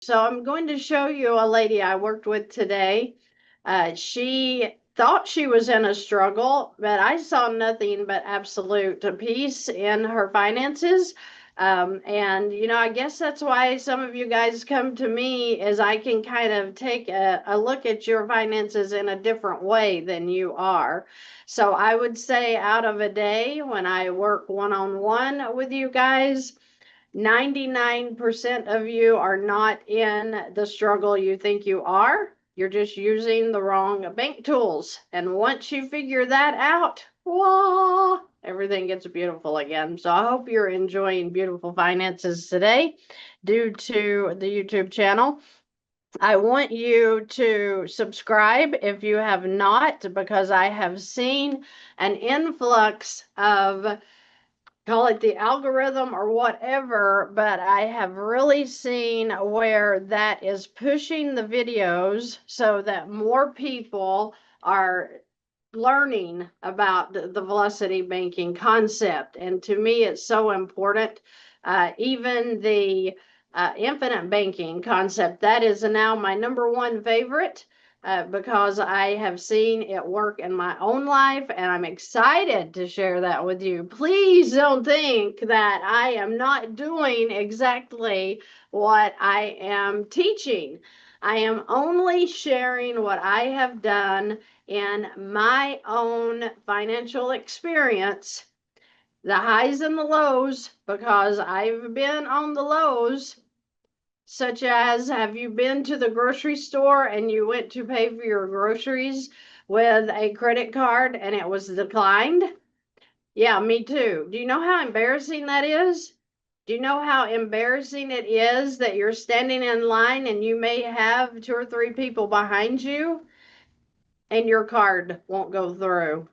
So I'm going to show you a lady I worked with today. She thought she was in a struggle, but I saw nothing but absolute peace in her finances. I guess that's why some of you guys come to me, is I can kind of take a look at your finances in a different way than you are. So I would say out of a day when I work one-on-one with you guys, 99% of you are not in the struggle you think you are. You're just using the wrong bank tools. And once you figure that out, whoa, everything gets beautiful again. So I hope you're enjoying beautiful finances today due to the YouTube channel. I want you to subscribe if you have not, because I have seen an influx of, call it the algorithm or whatever, but I have really seen where that is pushing the videos so that more people are learning about the velocity banking concept. And to me, it's so important. Even the infinite banking concept, that is now my number one favorite. Because I have seen it work in my own life, and I'm excited to share that with you. Please don't think that I am not doing exactly what I am teaching. I am only sharing what I have done in my own financial experience, the highs and the lows, because I've been on the lows. Such as, have you been to the grocery store and you went to pay for your groceries with a credit card and it was declined? Yeah, me too. Do you know how embarrassing that is? Do you know how embarrassing it is that you're standing in line and you may have two or three people behind you and your card won't go through?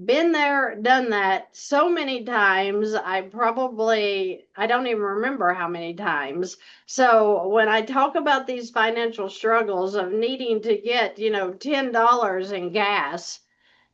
Been there, done that so many times. I don't even remember how many times. So when I talk about these financial struggles of needing to get, $10 in gas,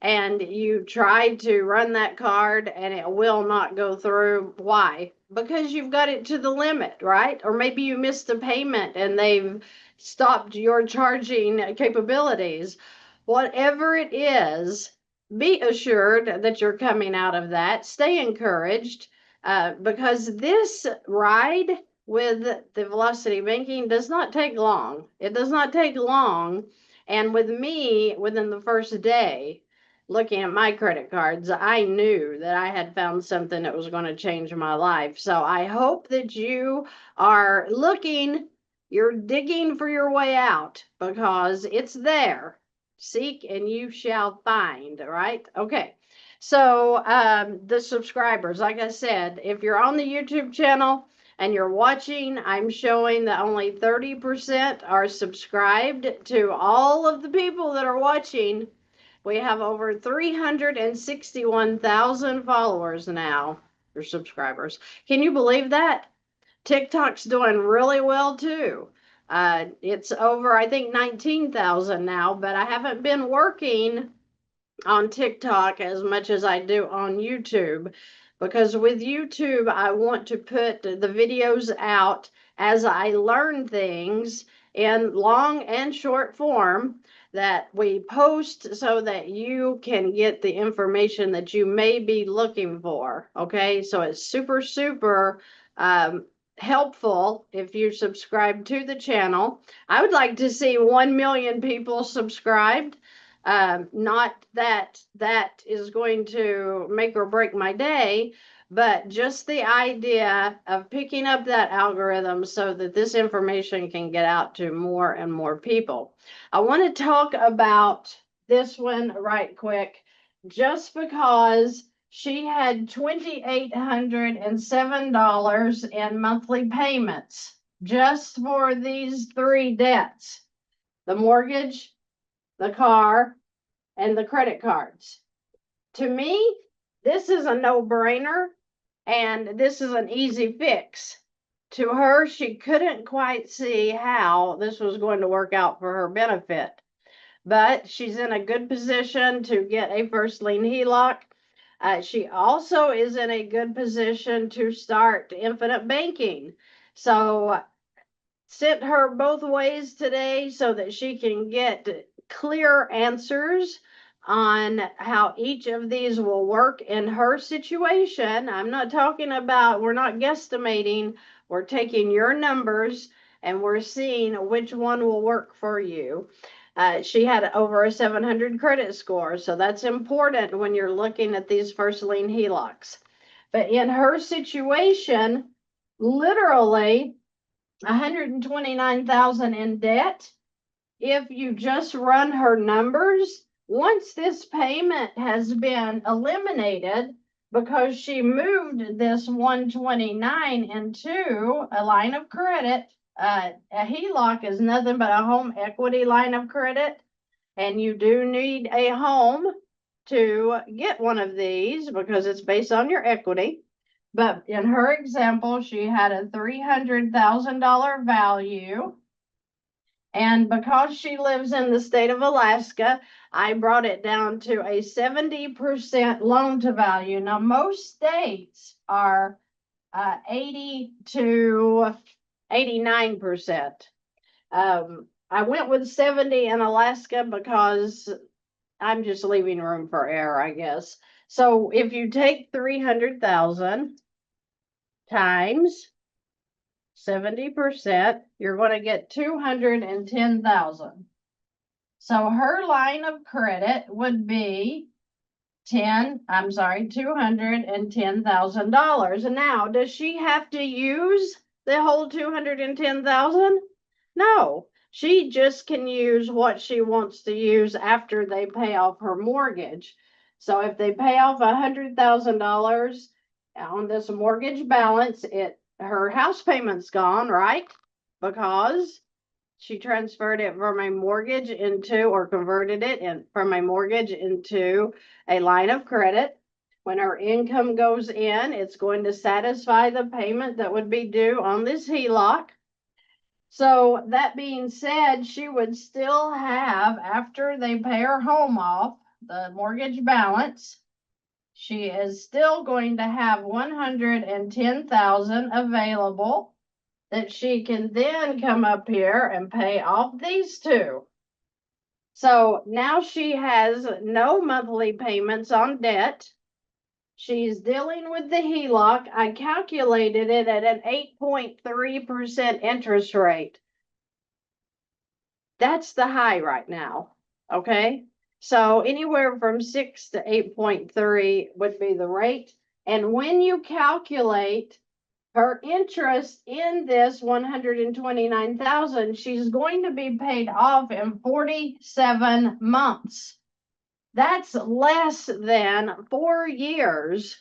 and you try to run that card and it will not go through, why? Because you've got it to the limit, right? Or maybe you missed a payment and they've stopped your charging capabilities. Whatever it is, be assured that you're coming out of that. Stay encouraged, because this ride with the velocity banking does not take long. It does not take long. And with me, within the first day, looking at my credit cards, I knew that I had found something that was going to change my life. So I hope that you are looking, you're digging for your way out, because it's there. Seek and you shall find, right? Okay. So the subscribers, like I said, if you're on the YouTube channel and you're watching, I'm showing that only 30% are subscribed. To all of the people that are watching, we have over 361,000 followers now, or subscribers. Can you believe that? TikTok's doing really well too. It's over, I think, 19,000 now, but I haven't been working on TikTok as much as I do on YouTube, because with YouTube, I want to put the videos out as I learn things in long and short form that we post so that you can get the information that you may be looking for. Okay, so it's super, super helpful if you subscribe to the channel. I would like to see 1 million people subscribed. Not that that is going to make or break my day, but just the idea of picking up that algorithm so that this information can get out to more and more people. I want to talk about this one right quick, just because she had $2,807 in monthly payments just for these three debts: the mortgage, the car, and the credit cards. To me, this is a no-brainer, and this is an easy fix. To her, she couldn't quite see how this was going to work out for her benefit, but she's in a good position to get a first lien HELOC. She also is in a good position to start infinite banking. So sent her both ways today so that she can get clear answers on how each of these will work in her situation. I'm not talking about, we're not guesstimating, we're taking your numbers and we're seeing which one will work for you. She had over a 700 credit score, so that's important when you're looking at these first lien HELOCs. But in her situation, literally 129,000 in debt. If you just run her numbers, once this payment has been eliminated because she moved this 129 into a line of credit, a HELOC is nothing but a home equity line of credit, and you do need a home to get one of these because it's based on your equity. But in her example, she had a $300,000 value. And because she lives in the state of Alaska, I brought it down to a 70% loan to value. Now, most states are 80 to 89%. I went with 70 in Alaska because I'm just leaving room for error, I guess. So if you take 300,000 times 70%, you're going to get 210,000. So her line of credit would be $210,000. And now, does she have to use the whole 210,000? No, she just can use what she wants to use after they pay off her mortgage. So if they pay off $100,000 on this mortgage balance, her house payment's gone, right? Because she transferred it from a mortgage into, or converted it from a mortgage into a line of credit. When her income goes in, it's going to satisfy the payment that would be due on this HELOC. So that being said, she would still have, after they pay her home off, the mortgage balance, she is still going to have 110,000 available that she can then come up here and pay off these two. So now she has no monthly payments on debt. She's dealing with the HELOC. I calculated it at an 8.3% interest rate. That's the high right now, okay? So anywhere from 6 to 8.3 would be the rate. And when you calculate her interest in this 129,000, she's going to be paid off in 47 months. That's less than 4 years.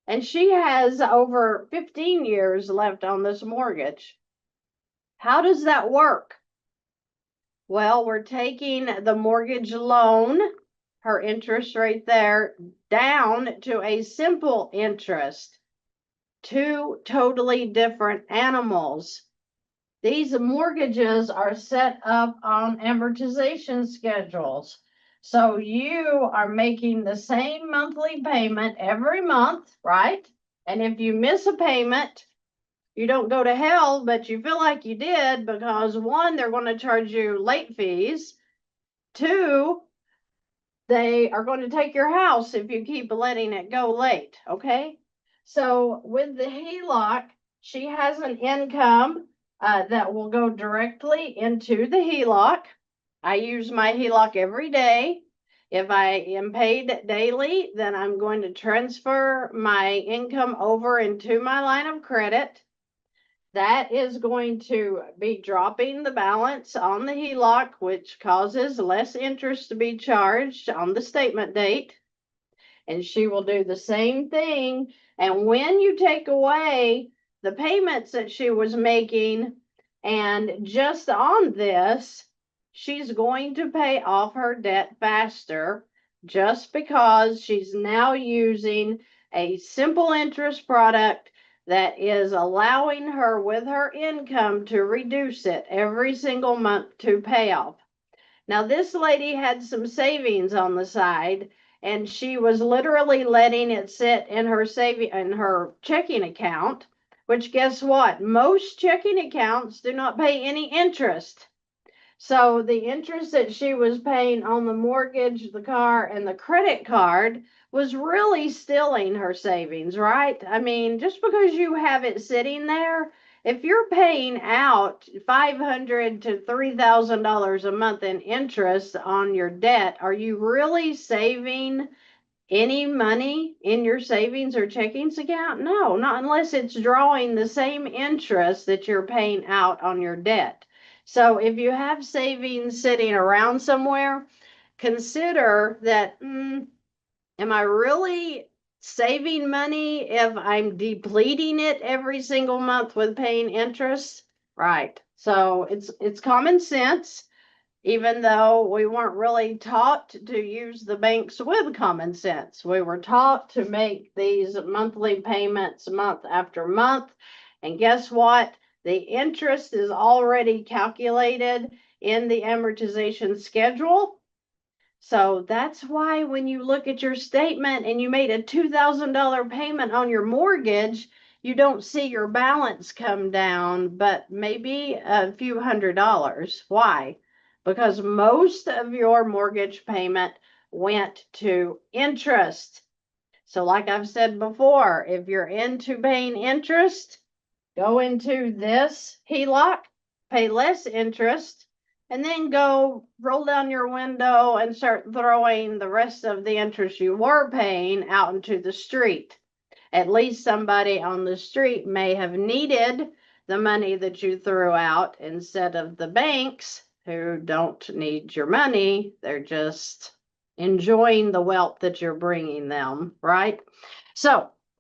And she has over 15 years left on this mortgage. How does that work? Well, we're taking the mortgage loan, her interest rate there, down to a simple interest. Two totally different animals. These mortgages are set up on amortization schedules. So you are making the same monthly payment every month, right? And if you miss a payment, you don't go to hell, but you feel like you did because one, they're going to charge you late fees. Two, they are going to take your house if you keep letting it go late, okay? So with the HELOC, she has an income that will go directly into the HELOC. I use my HELOC every day. If I am paid daily, then I'm going to transfer my income over into my line of credit. That is going to be dropping the balance on the HELOC, which causes less interest to be charged on the statement date. And she will do the same thing. And when you take away the payments that she was making, and just on this, she's going to pay off her debt faster just because she's now using a simple interest product that is allowing her with her income to reduce it every single month to pay off. Now, this lady had some savings on the side, and she was literally letting it sit in her checking account which guess what? Most checking accounts do not pay any interest. So the interest that she was paying on the mortgage, the car, and the credit card was really stealing her savings, right? I mean, just because you have it sitting there, if you're paying out $500 to $3,000 a month in interest on your debt, are you really saving any money in your savings or checkings account? No, not unless it's drawing the same interest that you're paying out on your debt. So if you have savings sitting around somewhere, consider that, am I really saving money if I'm depleting it every single month with paying interest? Right. So it's common sense, even though we weren't really taught to use the banks with common sense. We were taught to make these monthly payments month after month. And guess what? The interest is already calculated in the amortization schedule. So that's why when you look at your statement and you made a $2,000 payment on your mortgage, you don't see your balance come down, but maybe a few $100s. Why? Because most of your mortgage payment went to interest. So like I've said before, if you're into paying interest, go into this HELOC, pay less interest, and then go roll down your window and start throwing the rest of the interest you were paying out into the street. At least somebody on the street may have needed the money that you threw out instead of the banks who don't need your money. They're just enjoying the wealth that you're bringing them, right? So